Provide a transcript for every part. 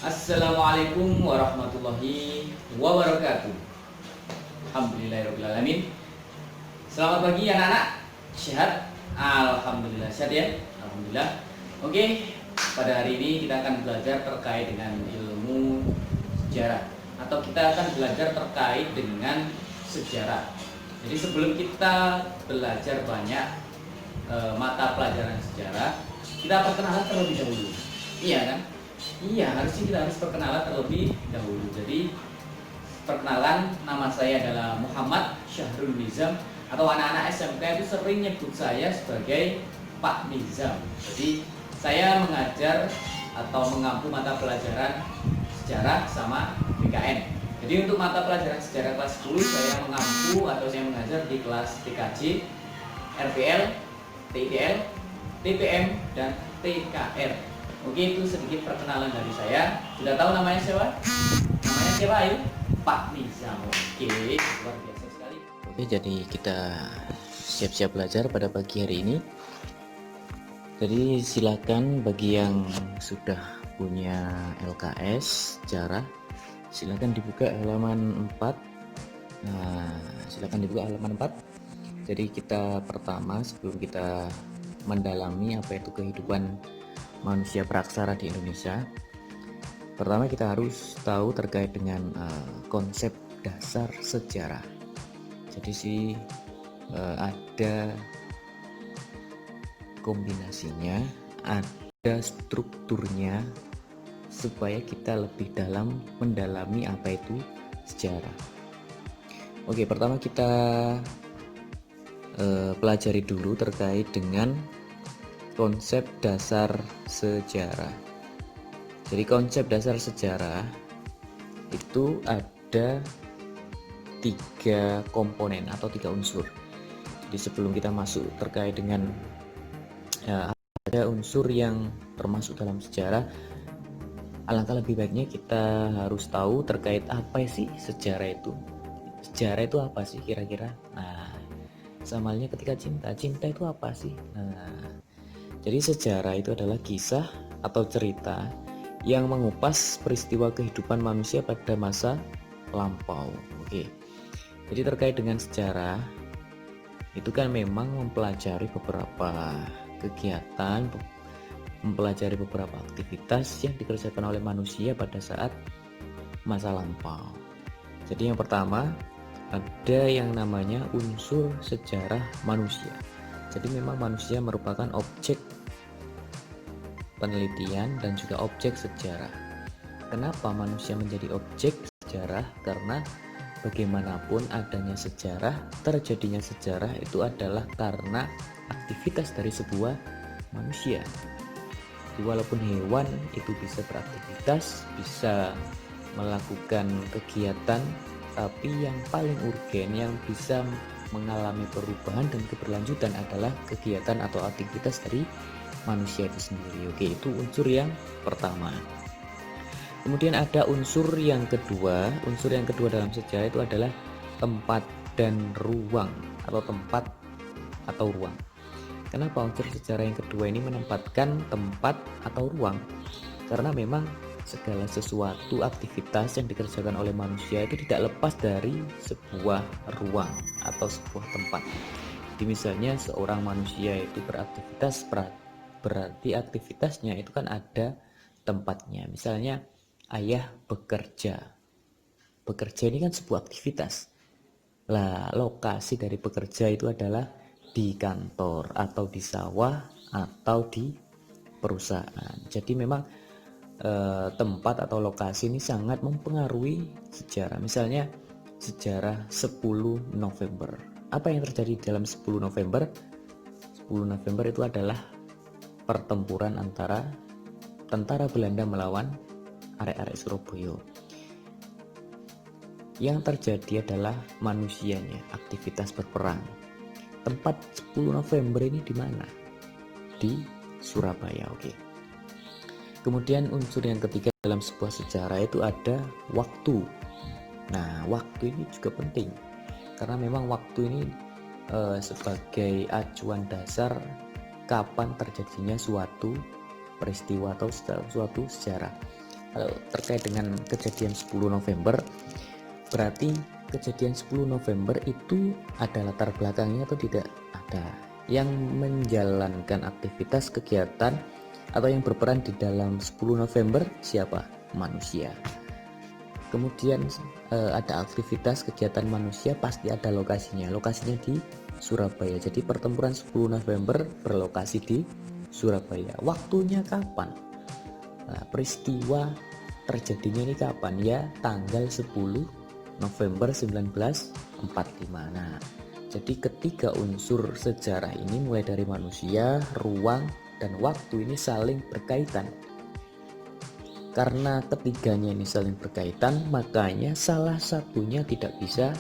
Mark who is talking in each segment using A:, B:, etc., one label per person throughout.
A: Assalamualaikum warahmatullahi wabarakatuh. Alhamdulillahirobbilalamin. Selamat pagi anak-anak. Sehat? Alhamdulillah sehat ya. Alhamdulillah. Oke, pada hari ini kita akan belajar terkait dengan ilmu sejarah, atau kita akan belajar terkait dengan sejarah. Jadi sebelum kita belajar banyak mata pelajaran sejarah, kita perkenalan terlebih dahulu. Iya kan? Iya, harusnya kita harus perkenalan terlebih dahulu. Jadi perkenalan, nama saya adalah Muhammad Syahrul Nizam, atau anak-anak SMK itu sering nyebut saya sebagai Pak Nizam. Jadi saya mengajar atau mengampu mata pelajaran sejarah sama BKN. Jadi untuk mata pelajaran sejarah kelas 10 saya mengampu atau saya mengajar di kelas TKJ, RPL, TIDL, TPM, dan TKR. Oke, itu sedikit perkenalan dari saya. Sudah tahu namanya siapa? Namanya siapa? Ayo, Pak Nizam. Oke, luar biasa sekali.
B: Oke, jadi kita siap-siap belajar pada pagi hari ini. Jadi silakan bagi yang sudah punya LKS sejarah, silakan dibuka halaman 4. Nah, silakan dibuka halaman 4. Jadi kita pertama, sebelum kita mendalami apa itu kehidupan manusia praksara di Indonesia, pertama kita harus tahu terkait dengan konsep dasar sejarah. Jadi ada kombinasinya, ada strukturnya, supaya kita lebih dalam mendalami apa itu sejarah. Oke, pertama kita pelajari dulu terkait dengan konsep dasar sejarah. Jadi konsep dasar sejarah itu ada 3 komponen atau 3 unsur. Jadi sebelum kita masuk terkait dengan ada unsur yang termasuk dalam sejarah, alangkah lebih baiknya kita harus tahu terkait apa sih sejarah itu. Sejarah itu apa sih kira-kira? Nah, sama halnya ketika cinta itu apa sih? Nah, jadi sejarah itu adalah kisah atau cerita yang mengupas peristiwa kehidupan manusia pada masa lampau. Oke. Jadi terkait dengan sejarah itu kan memang mempelajari beberapa kegiatan, mempelajari beberapa aktivitas yang dikerjakan oleh manusia pada saat masa lampau. Jadi yang pertama ada yang namanya unsur sejarah manusia. Jadi memang manusia merupakan objek penelitian dan juga objek sejarah. Kenapa manusia menjadi objek sejarah? Karena bagaimanapun adanya sejarah, terjadinya sejarah itu adalah karena aktivitas dari sebuah manusia. Jadi walaupun hewan itu bisa beraktivitas, bisa melakukan kegiatan, tapi yang paling urgen yang bisa mengalami perubahan dan keberlanjutan adalah kegiatan atau aktivitas dari manusia itu sendiri. Oke, itu unsur yang pertama. Kemudian ada unsur yang kedua. Unsur yang kedua dalam sejarah itu adalah tempat dan ruang, atau tempat atau ruang. Kenapa unsur sejarah yang kedua ini menempatkan tempat atau ruang? Karena memang segala sesuatu aktivitas yang dikerjakan oleh manusia itu tidak lepas dari sebuah ruang atau sebuah tempat. Jadi misalnya seorang manusia itu beraktivitas, berarti aktivitasnya itu kan ada tempatnya. Misalnya ayah bekerja ini kan sebuah aktivitas. Lah, lokasi dari bekerja itu adalah di kantor atau di sawah atau di perusahaan. Jadi memang tempat atau lokasi ini sangat mempengaruhi sejarah. Misalnya sejarah 10 November. Apa yang terjadi dalam 10 November? 10 November itu adalah pertempuran antara tentara Belanda melawan arek-arek Surabaya. Yang terjadi adalah manusianya, aktivitas berperang. Tempat 10 November ini di mana? Di Surabaya. Oke. Kemudian unsur yang ketiga dalam sebuah sejarah itu ada waktu. Nah, waktu ini juga penting karena memang waktu ini sebagai acuan dasar kapan terjadinya suatu peristiwa atau suatu sejarah. Kalau terkait dengan kejadian 10 November, berarti kejadian 10 November itu ada latar belakangnya atau tidak? Ada. Yang menjalankan aktivitas kegiatan atau yang berperan di dalam 10 November siapa? Manusia. Kemudian ada aktivitas kegiatan manusia, pasti ada lokasinya. Lokasinya di Surabaya. Jadi pertempuran 10 November berlokasi di Surabaya. Waktunya kapan? Nah, peristiwa terjadinya ini kapan? Ya, tanggal 10 November 1945. Nah, jadi ketiga unsur sejarah ini mulai dari manusia, ruang, dan waktu ini saling berkaitan. Karena ketiganya ini saling berkaitan, makanya salah satunya tidak bisa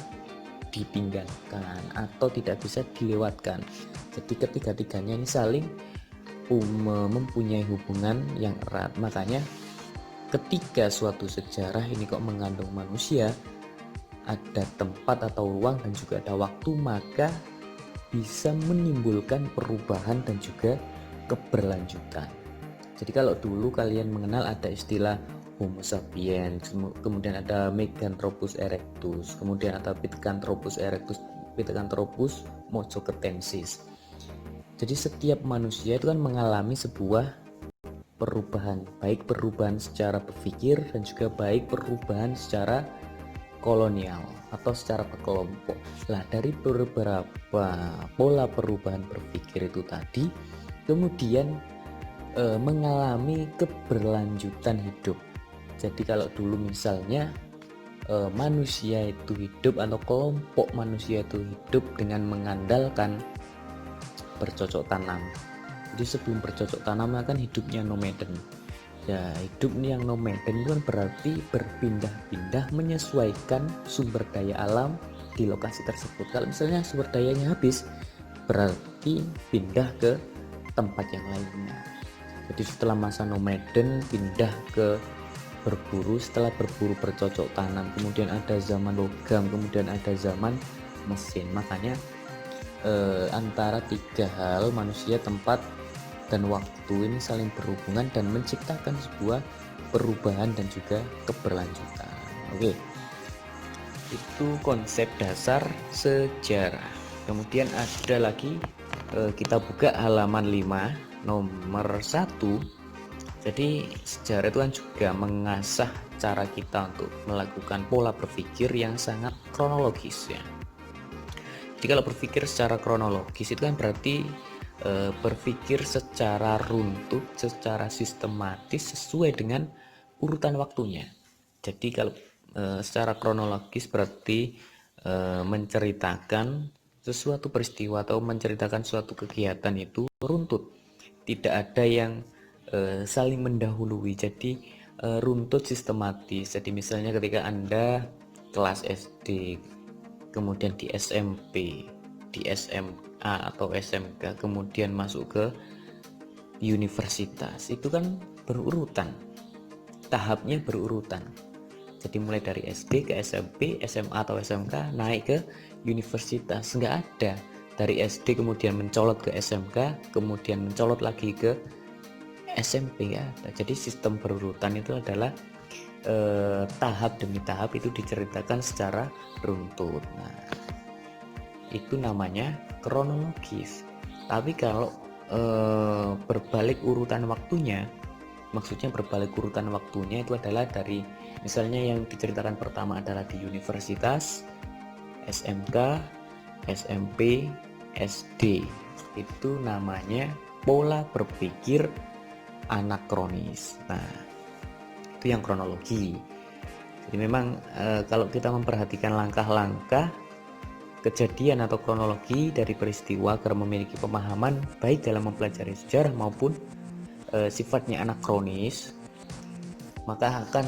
B: ditinggalkan atau tidak bisa dilewatkan. Jadi ketiga-tiganya ini saling mempunyai hubungan yang erat. Makanya ketika suatu sejarah ini kok mengandung manusia, ada tempat atau ruang dan juga ada waktu, maka bisa menimbulkan perubahan dan juga keberlanjutan. Jadi kalau dulu kalian mengenal ada istilah Homo sapiens, kemudian ada Meganthropus erectus, kemudian ada Pithecanthropus erectus, Pithecanthropus mojoketensis. Jadi setiap manusia itu kan mengalami sebuah perubahan, baik perubahan secara berpikir dan juga baik perubahan secara kolonial atau secara berkelompok. Lah dari beberapa pola perubahan berpikir itu tadi kemudian mengalami keberlanjutan hidup. Jadi kalau dulu misalnya manusia itu hidup atau kelompok manusia itu hidup dengan mengandalkan bercocok tanam. Jadi sebelum bercocok tanam kan hidupnya nomaden. Ya, hidup yang nomaden itu kan berarti berpindah-pindah menyesuaikan sumber daya alam di lokasi tersebut. Kalau misalnya sumber dayanya habis, berarti pindah ke tempat yang lainnya. Jadi setelah masa nomaden pindah ke berburu, setelah berburu bercocok tanam, kemudian ada zaman logam, kemudian ada zaman mesin. Makanya antara tiga hal, manusia, tempat, dan waktu ini saling berhubungan dan menciptakan sebuah perubahan dan juga keberlanjutan. Oke, itu konsep dasar sejarah. Kemudian ada lagi, kita buka halaman 5 nomor 1. Jadi sejarah itu kan juga mengasah cara kita untuk melakukan pola berpikir yang sangat kronologis ya. Jadi kalau berpikir secara kronologis itu kan berarti berpikir secara runtut, secara sistematis sesuai dengan urutan waktunya. Jadi kalau secara kronologis berarti menceritakan sesuatu peristiwa atau menceritakan suatu kegiatan itu runtut, tidak ada yang saling mendahului. Jadi runtut sistematis. Jadi misalnya ketika Anda kelas SD, kemudian di SMP, di SMA atau SMK, kemudian masuk ke universitas, itu kan berurutan, tahapnya berurutan. Jadi mulai dari SD ke SMP, SMA atau SMK, naik ke universitas. Nggak ada dari SD kemudian mencolot ke SMK, kemudian mencolot lagi ke SMP ya. Jadi sistem berurutan itu adalah tahap demi tahap itu diceritakan secara runtut. Nah, itu namanya kronologis. Tapi kalau berbalik urutan waktunya, maksudnya berbalik urutan waktunya itu adalah dari misalnya yang diceritakan pertama adalah di universitas, SMK, SMP, SD. Itu namanya pola berpikir anakronis. Nah, itu yang kronologi. Jadi memang kalau kita memperhatikan langkah-langkah kejadian atau kronologi dari peristiwa agar memiliki pemahaman baik dalam mempelajari sejarah maupun sifatnya anakronis, maka akan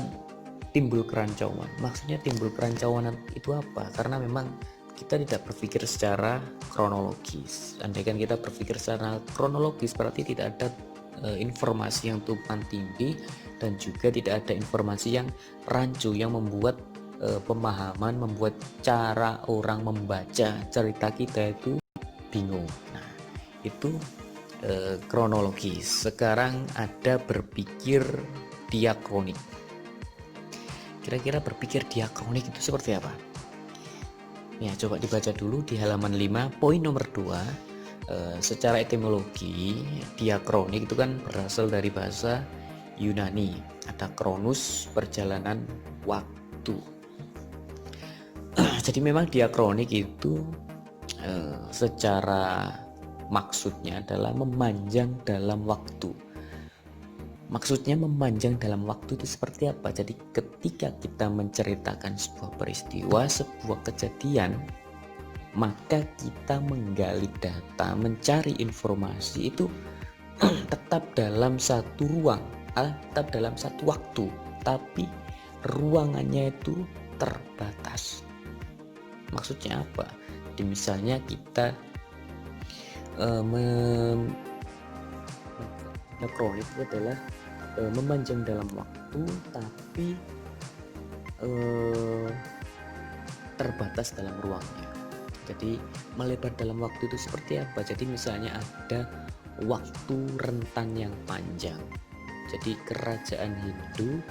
B: timbul kerancauan. Maksudnya timbul kerancauan itu apa? Karena memang kita tidak berpikir secara kronologis. Andaikan kita berpikir secara kronologis berarti tidak ada informasi yang tumpang tindih dan juga tidak ada informasi yang rancu yang membuat pemahaman, membuat cara orang membaca cerita kita itu bingung. Nah, itu kronologis. Sekarang ada berpikir diakronik. Kira-kira berpikir diakronik itu seperti apa? Ya, coba dibaca dulu di halaman 5, poin nomor 2. Secara etimologi, diakronik itu kan berasal dari bahasa Yunani. Ada kronos, perjalanan waktu. Jadi memang diakronik itu secara maksudnya adalah memanjang dalam waktu. Maksudnya memanjang dalam waktu itu seperti apa? Jadi ketika kita menceritakan sebuah peristiwa, sebuah kejadian, maka kita menggali data, mencari informasi itu tetap dalam satu ruang, tetap dalam satu waktu, tapi ruangannya itu terbatas. Maksudnya apa? Jadi misalnya kita kronik itu adalah memanjang dalam waktu tapi terbatas dalam ruangnya. Jadi melebar dalam waktu itu seperti apa? Jadi misalnya ada waktu rentan yang panjang. Jadi kerajaan Hindu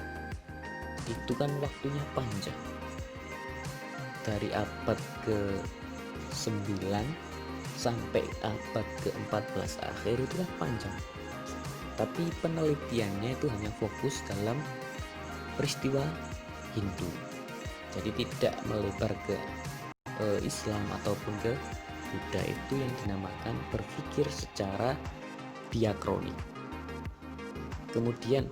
B: itu kan waktunya panjang, dari abad ke-9 sampai abad ke-14 akhir itu kan panjang. Tapi penelitiannya itu hanya fokus dalam peristiwa Hindu. Jadi tidak melebar ke Islam ataupun ke Buddha. Itu yang dinamakan berpikir secara diakronik. Kemudian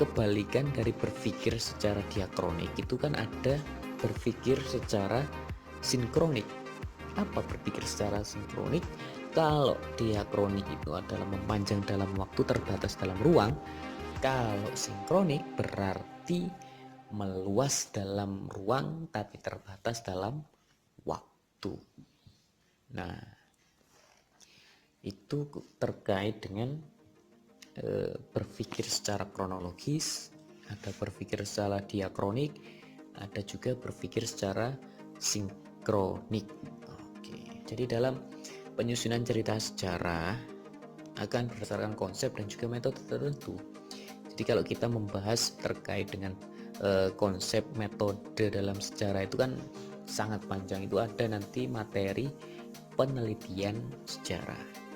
B: kebalikan dari berpikir secara diakronik itu kan ada berpikir secara sinkronik. Apa berpikir secara sinkronik? Kalau diakronik itu adalah memanjang dalam waktu, terbatas dalam ruang. Kalau sinkronik berarti meluas dalam ruang tapi terbatas dalam waktu. Nah, itu terkait dengan berpikir secara kronologis, ada berpikir secara diakronik, ada juga berpikir secara sinkronik. Oke, jadi dalam penyusunan cerita sejarah akan berdasarkan konsep dan juga metode tertentu. Jadi kalau kita membahas terkait dengan konsep metode dalam sejarah itu kan sangat panjang. Itu ada nanti materi penelitian sejarah.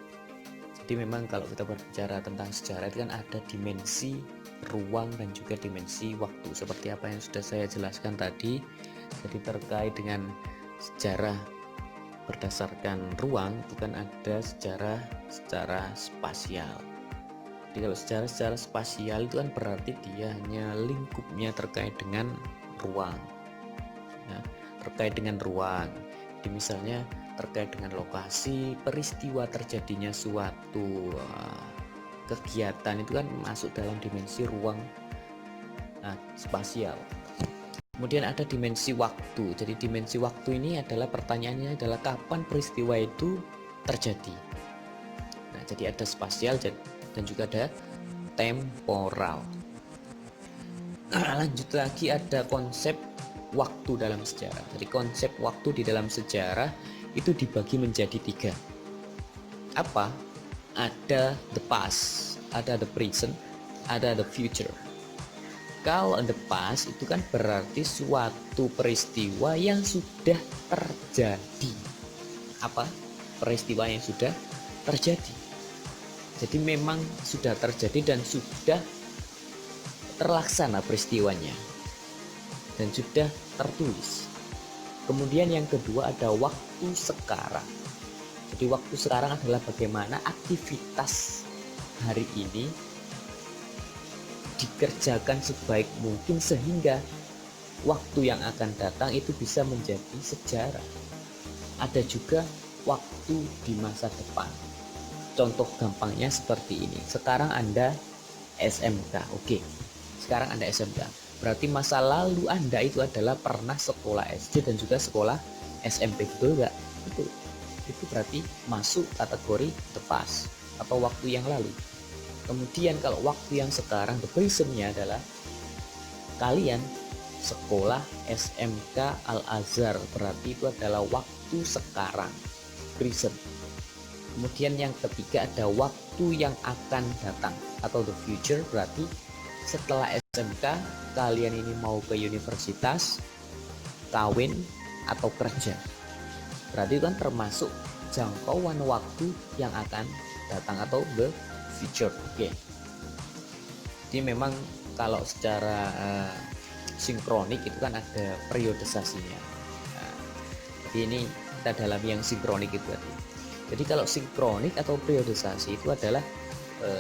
B: Jadi memang kalau kita berbicara tentang sejarah itu kan ada dimensi ruang dan juga dimensi waktu, seperti apa yang sudah saya jelaskan tadi. Jadi terkait dengan sejarah berdasarkan ruang itu kan ada sejarah secara spasial. Jadi kalau secara spasial itu kan berarti dia hanya lingkupnya terkait dengan ruang. Nah, terkait dengan ruang, jadi misalnya terkait dengan lokasi, peristiwa terjadinya suatu kegiatan itu kan masuk dalam dimensi ruang spasial. Kemudian ada dimensi waktu. Jadi dimensi waktu ini adalah pertanyaannya adalah kapan peristiwa itu terjadi. Nah, jadi ada spasial dan juga ada temporal. Lanjut lagi ada konsep waktu dalam sejarah. Jadi konsep waktu di dalam sejarah itu dibagi menjadi 3. Apa? Ada the past, ada the present, ada the future. Kalau the past itu kan berarti suatu peristiwa yang sudah terjadi. Apa? Peristiwa yang sudah terjadi. Jadi memang sudah terjadi dan sudah terlaksana peristiwanya dan sudah tertulis. Kemudian yang kedua ada waktu sekarang. Jadi waktu sekarang adalah bagaimana aktivitas hari ini dikerjakan sebaik mungkin sehingga waktu yang akan datang itu bisa menjadi sejarah. Ada juga waktu di masa depan. Contoh gampangnya seperti ini. Sekarang Anda SMK. Oke. Sekarang Anda SMK. Berarti masa lalu Anda itu adalah pernah sekolah SD dan juga sekolah SMP, betul nggak? Betul. Itu berarti masuk kategori the past atau waktu yang lalu. Kemudian kalau waktu yang sekarang, the present-nya adalah kalian sekolah SMK Al-Azhar, berarti itu adalah waktu sekarang, present. Kemudian yang ketiga ada waktu yang akan datang atau the future, berarti setelah SMK, kalian ini mau ke universitas, kawin, atau kerja. Berarti kan termasuk jangkauan waktu yang akan datang atau the future. Oke. Jadi memang kalau secara sinkronik itu kan ada periodisasinya. Nah, jadi ini kita dalami yang sinkronik itu tadi. Jadi kalau sinkronik atau periodisasi itu adalah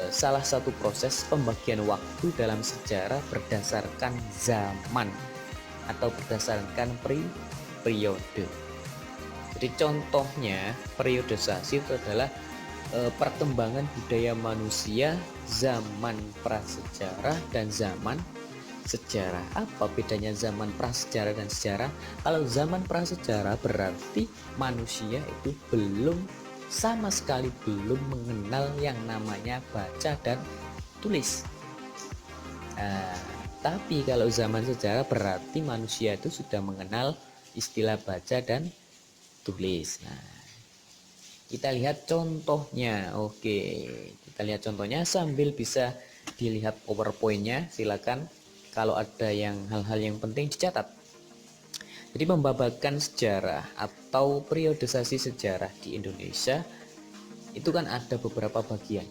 B: salah satu proses pembagian waktu dalam sejarah berdasarkan zaman atau berdasarkan periode. Jadi contohnya periodisasi itu adalah perkembangan budaya manusia zaman prasejarah dan zaman sejarah. Apa bedanya zaman prasejarah dan sejarah? Kalau zaman prasejarah berarti manusia itu sama sekali belum mengenal yang namanya baca dan tulis. Tapi kalau zaman sejarah berarti manusia itu sudah mengenal istilah baca dan tulis. Nah, kita lihat contohnya. Oke, kita lihat contohnya sambil bisa dilihat PowerPoint-nya. Silakan kalau ada hal-hal yang penting dicatat. Jadi pembabakan sejarah atau periodisasi sejarah di Indonesia itu kan ada beberapa bagian.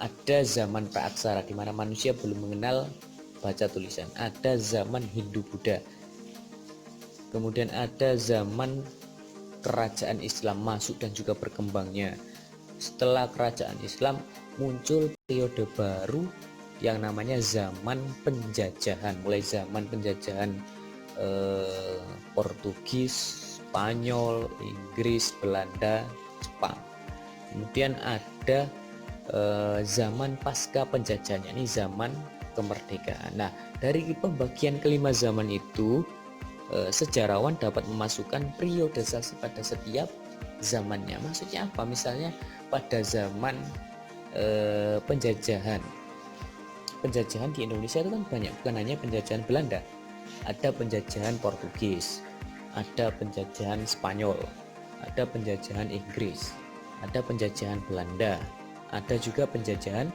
B: Ada zaman praaksara di mana manusia belum mengenal baca tulisan. Ada zaman Hindu-Buddha. Kemudian ada zaman kerajaan Islam masuk dan juga berkembangnya. Setelah kerajaan Islam muncul periode baru yang namanya zaman penjajahan. Mulai zaman penjajahan Portugis, Spanyol, Inggris, Belanda, Jepang. Kemudian ada zaman pasca penjajahan, ini zaman kemerdekaan. Nah, dari pembagian kelima zaman itu sejarawan dapat memasukkan periodisasi pada setiap zamannya. Maksudnya apa? Misalnya pada zaman penjajahan di Indonesia itu kan banyak, bukan hanya penjajahan Belanda, ada penjajahan Portugis, ada penjajahan Spanyol, ada penjajahan Inggris, ada penjajahan Belanda, ada juga penjajahan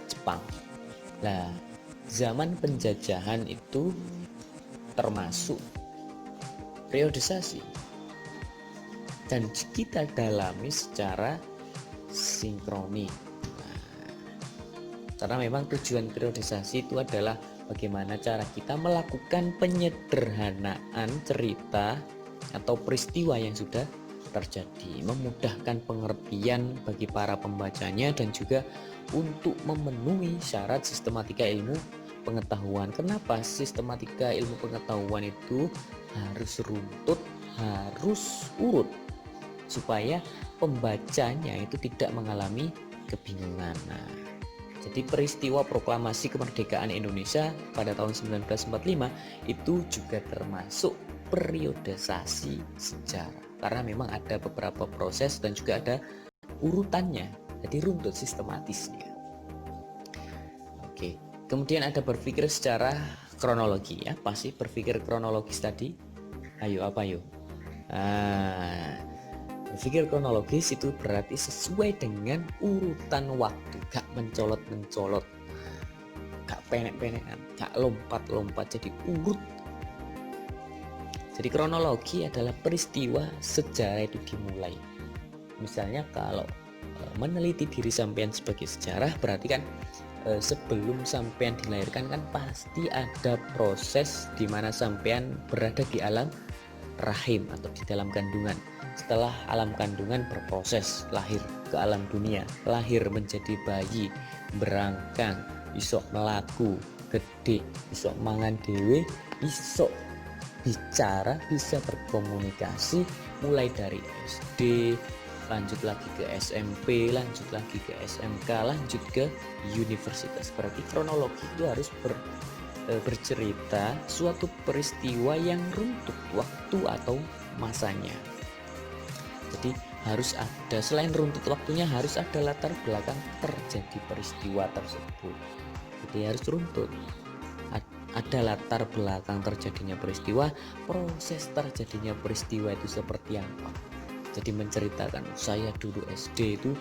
B: Jepang. Nah, zaman penjajahan itu termasuk periodisasi dan kita dalami secara sinkronik. Karena memang tujuan periodisasi itu adalah bagaimana cara kita melakukan penyederhanaan cerita atau peristiwa yang sudah terjadi, memudahkan pengertian bagi para pembacanya dan juga untuk memenuhi syarat sistematika ilmu pengetahuan. Kenapa sistematika ilmu pengetahuan itu harus runtut, harus urut, supaya pembacanya itu tidak mengalami kebingungan. Nah, jadi peristiwa proklamasi kemerdekaan Indonesia pada tahun 1945 itu juga termasuk periodisasi sejarah, karena memang ada beberapa proses dan juga ada urutannya, jadi runtut sistematisnya. Oke, kemudian ada berpikir secara kronologi, ya pasti berpikir kronologis tadi. Ayo apa yuk? Berpikir kronologis itu berarti sesuai dengan urutan waktu, gak mencolot-mencolot, gak penek-penekan, gak lompat-lompat, jadi urut. Jadi kronologi adalah peristiwa sejarah itu dimulai. Misalnya kalau meneliti diri sampean sebagai sejarah, berarti kan sebelum sampean dilahirkan kan pasti ada proses di mana sampean berada di alam rahim atau di dalam kandungan. Setelah alam kandungan berproses lahir ke alam dunia, lahir menjadi bayi, berangkang, isok melaku, gede, isok mangan dewe, isok bicara, bisa berkomunikasi, mulai dari SD, lanjut lagi ke SMP, lanjut lagi ke SMK, lanjut ke universitas. Berarti kronologi itu harus bercerita suatu peristiwa yang runtut waktu atau masanya. Jadi harus ada, selain runtut waktunya, harus ada latar belakang terjadi peristiwa tersebut. Jadi harus runtut, ada latar belakang terjadinya peristiwa, proses terjadinya peristiwa itu seperti apa. Jadi menceritakan saya dulu SD itu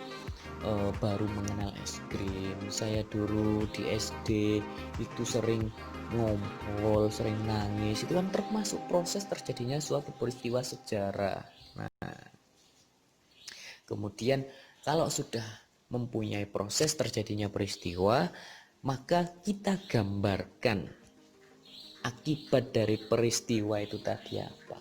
B: baru mengenal es krim, saya dulu di SD itu sering ngompol, sering nangis. Itu kan termasuk proses terjadinya suatu peristiwa sejarah. Nah, kemudian kalau sudah mempunyai proses terjadinya peristiwa, maka kita gambarkan akibat dari peristiwa itu tadi apa.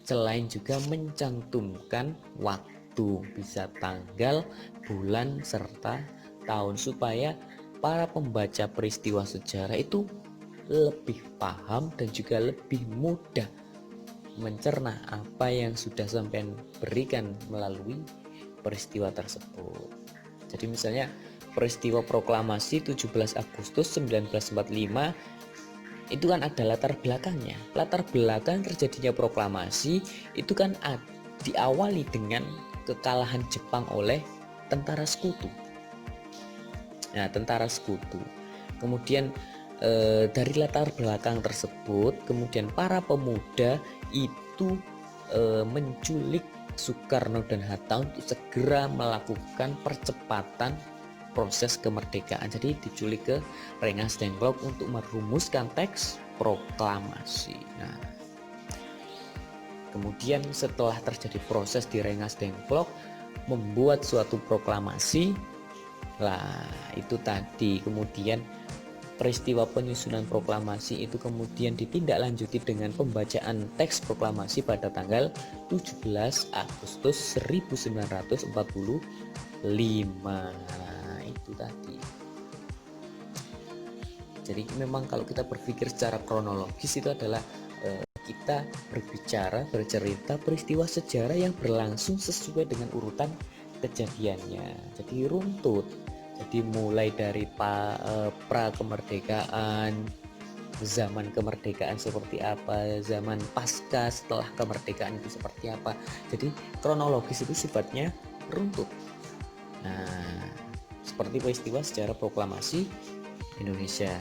B: Selain juga mencantumkan waktu, bisa tanggal, bulan, serta tahun, supaya para pembaca peristiwa sejarah itu lebih paham dan juga lebih mudah mencerna apa yang sudah sampai berikan melalui peristiwa tersebut. Jadi misalnya peristiwa proklamasi 17 Agustus 1945 itu kan ada latar belakangnya. Latar belakang terjadinya proklamasi itu kan diawali dengan kekalahan Jepang oleh tentara sekutu. Nah, tentara sekutu. Kemudian dari latar belakang tersebut, kemudian para pemuda itu menculik Soekarno dan Hatta untuk segera melakukan percepatan proses kemerdekaan. Jadi diculik ke Rengas Dengklok untuk merumuskan teks proklamasi. Nah, kemudian setelah terjadi proses di Rengas Dengklok membuat suatu proklamasi, lah itu tadi. Kemudian peristiwa penyusunan proklamasi itu kemudian ditindaklanjuti dengan pembacaan teks proklamasi pada tanggal 17 Agustus 1945. Itu tadi. Jadi memang kalau kita berpikir secara kronologis itu adalah kita bercerita peristiwa sejarah yang berlangsung sesuai dengan urutan kejadiannya. Jadi runtut. Jadi mulai dari pra kemerdekaan, zaman kemerdekaan seperti apa, zaman pasca setelah kemerdekaan itu seperti apa. Jadi kronologis itu sifatnya runtut. Nah, seperti peristiwa sejarah proklamasi Indonesia.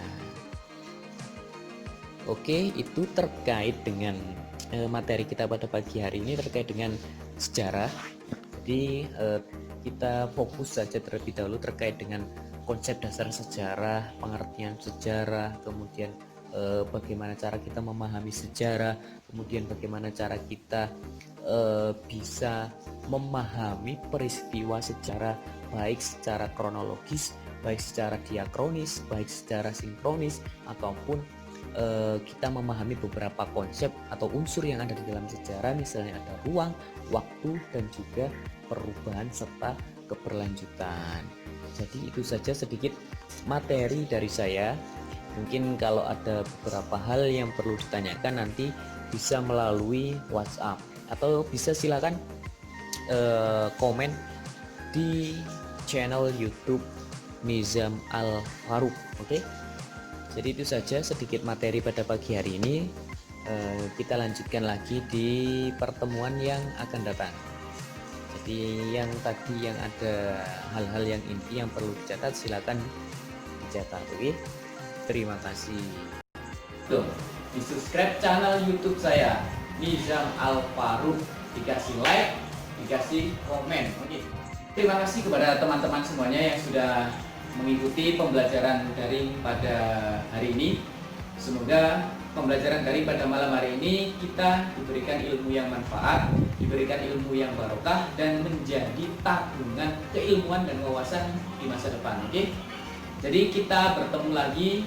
B: Oke, itu terkait dengan materi kita pada pagi hari ini terkait dengan sejarah. Jadi kita fokus saja terlebih dahulu terkait dengan konsep dasar sejarah, pengertian sejarah, kemudian bagaimana cara kita memahami sejarah, kemudian bagaimana cara kita bisa memahami peristiwa sejarah baik secara kronologis, baik secara diakronis, baik secara sinkronis, ataupun kita memahami beberapa konsep atau unsur yang ada di dalam sejarah, misalnya ada ruang, waktu, dan juga perubahan serta keberlanjutan. Jadi itu saja sedikit materi dari saya. Mungkin kalau ada beberapa hal yang perlu ditanyakan nanti bisa melalui WhatsApp atau bisa silakan komen di channel YouTube Nizam Al Faruq. Oke? Jadi itu saja sedikit materi pada pagi hari ini. Kita lanjutkan lagi di pertemuan yang akan datang. Jadi yang tadi yang ada hal-hal yang inti yang perlu dicatat, silakan dicatat. Oke? Terima kasih.
A: Tuh, di subscribe channel YouTube saya Nizam Al Faruq, dikasih like, dikasih komen. Oke. Terima kasih kepada teman-teman semuanya yang sudah mengikuti pembelajaran daring pada hari ini. Semoga pembelajaran daring pada malam hari ini kita diberikan ilmu yang manfaat, diberikan ilmu yang barokah, dan menjadi tabungan keilmuan dan wawasan di masa depan. Oke? Jadi kita bertemu lagi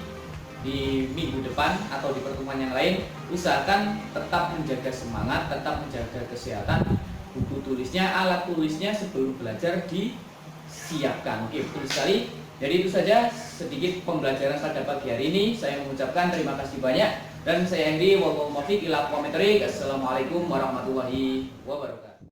A: di minggu depan atau di pertemuan yang lain. Usahakan tetap menjaga semangat, tetap menjaga kesehatan. Buku tulisnya, alat tulisnya sebelum belajar disiapkan. Oke, betul sekali. Jadi itu saja sedikit pembelajaran pada pagi hari ini. Saya mengucapkan terima kasih banyak dan saya akhiri. Wabillahi taufiq. Assalamualaikum warahmatullahi wabarakatuh.